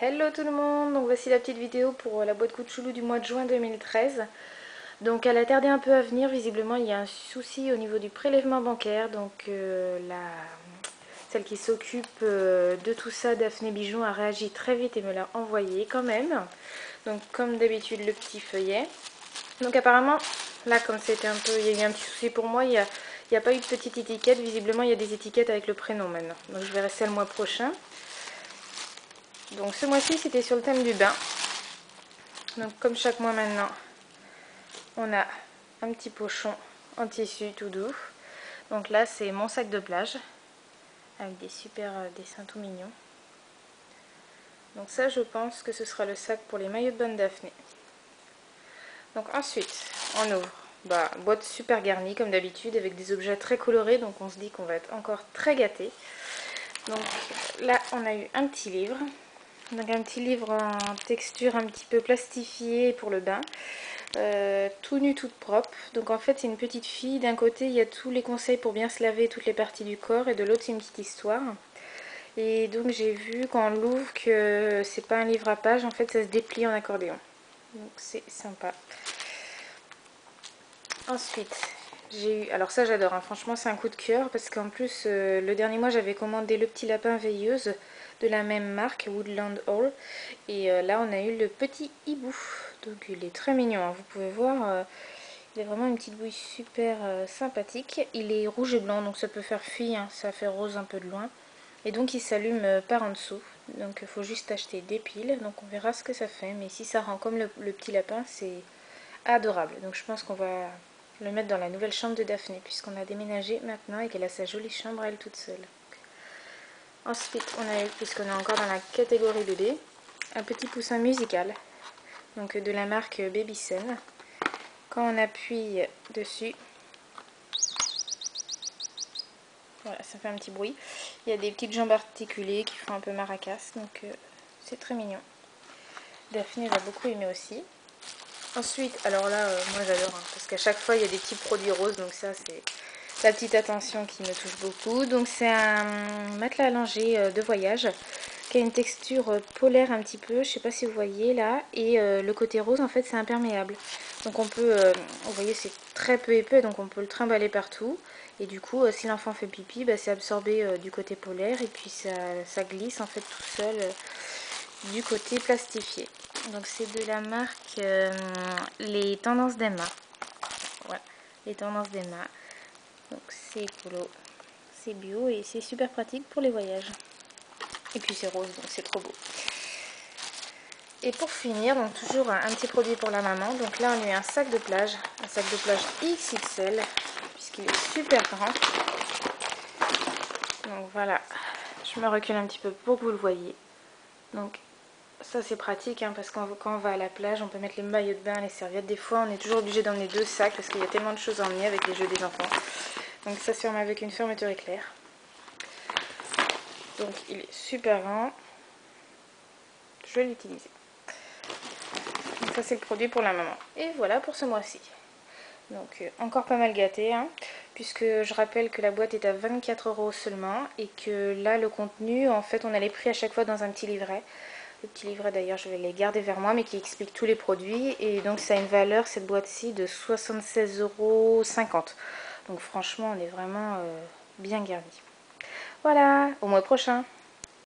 Hello tout le monde, donc voici la petite vidéo pour la boîte Cucciolo du mois de juin 2013. Donc elle a tardé un peu à venir, visiblement il y a un souci au niveau du prélèvement bancaire. Donc celle qui s'occupe de tout ça, Daphné Bijoux, a réagi très vite et me l'a envoyé quand même. Donc comme d'habitude le petit feuillet. Donc apparemment, là comme c'était un peu, il y a eu un petit souci pour moi, il n'y a pas eu de petite étiquette. Visiblement il y a des étiquettes avec le prénom maintenant. Donc je verrai ça le mois prochain. Donc ce mois-ci c'était sur le thème du bain. Donc comme chaque mois maintenant, on a un petit pochon en tissu tout doux. Donc là c'est mon sac de plage avec des super dessins tout mignons. Donc ça je pense que ce sera le sac pour les maillots de bain de Daphné. Donc ensuite on ouvre, boîte super garnie comme d'habitude avec des objets très colorés, donc on se dit qu'on va être encore très gâtés. Donc là on a eu un petit livre. Donc un petit livre en texture un petit peu plastifié pour le bain. Tout nu, toute propre. Donc en fait c'est une petite fille. D'un côté il y a tous les conseils pour bien se laver toutes les parties du corps et de l'autre c'est une petite histoire. Et donc j'ai vu quand on l'ouvre que c'est pas un livre à pages, en fait ça se déplie en accordéon. Donc c'est sympa. Ensuite j'ai eu, alors ça j'adore, hein. Franchement c'est un coup de cœur parce qu'en plus le dernier mois j'avais commandé le petit lapin veilleuse de la même marque, Woodland Hall, et là on a eu le petit hibou. Donc il est très mignon, hein. Vous pouvez voir, il a vraiment une petite bouille super sympathique. Il est rouge et blanc, donc ça peut faire fille, hein. Ça fait rose un peu de loin, et donc il s'allume par en dessous. Donc il faut juste acheter des piles, donc on verra ce que ça fait, mais si ça rend comme le petit lapin, c'est adorable. Donc je pense qu'on va le mettre dans la nouvelle chambre de Daphné, puisqu'on a déménagé maintenant et qu'elle a sa jolie chambre à elle toute seule. Ensuite, on a eu, puisqu'on est encore dans la catégorie bébé, un petit poussin musical, donc de la marque Babyson. Quand on appuie dessus, voilà, ça fait un petit bruit. Il y a des petites jambes articulées qui font un peu maracas, donc c'est très mignon. Daphné va beaucoup aimer aussi. Ensuite, alors là, moi j'adore, hein, parce qu'à chaque fois il y a des petits produits roses, donc ça c'est la petite attention qui me touche beaucoup. Donc c'est un matelas allongé de voyage qui a une texture polaire un petit peu, je sais pas si vous voyez là, et le côté rose en fait c'est imperméable. Donc on peut, vous voyez c'est très peu épais, donc on peut le trimballer partout. Et du coup si l'enfant fait pipi, c'est absorbé du côté polaire et puis ça glisse en fait tout seul du côté plastifié. Donc c'est de la marque les Tendances d'Emma. Voilà, les Tendances d'Emma. Donc c'est écolo, c'est bio et c'est super pratique pour les voyages. Et puis c'est rose, donc c'est trop beau. Et pour finir, donc toujours un petit produit pour la maman. Donc là on a eu un sac de plage XXL, puisqu'il est super grand. Donc voilà, je me recule un petit peu pour que vous le voyez. Donc ça c'est pratique, hein, parce que quand on va à la plage, on peut mettre les maillots de bain, les serviettes. Des fois on est toujours obligé d'emmener deux sacs parce qu'il y a tellement de choses à emmener avec les jeux des enfants. Donc ça se ferme avec une fermeture éclair. Donc il est super grand. Je vais l'utiliser. Donc ça c'est le produit pour la maman. Et voilà pour ce mois-ci. Donc encore pas mal gâté, hein, puisque je rappelle que la boîte est à 24 € seulement et que là le contenu, en fait on a les prix à chaque fois dans un petit livret. Le petit livret d'ailleurs je vais les garder vers moi, mais qui explique tous les produits, et donc ça a une valeur cette boîte-ci de 76,50 €. Donc franchement on est vraiment bien garni. Voilà, au mois prochain.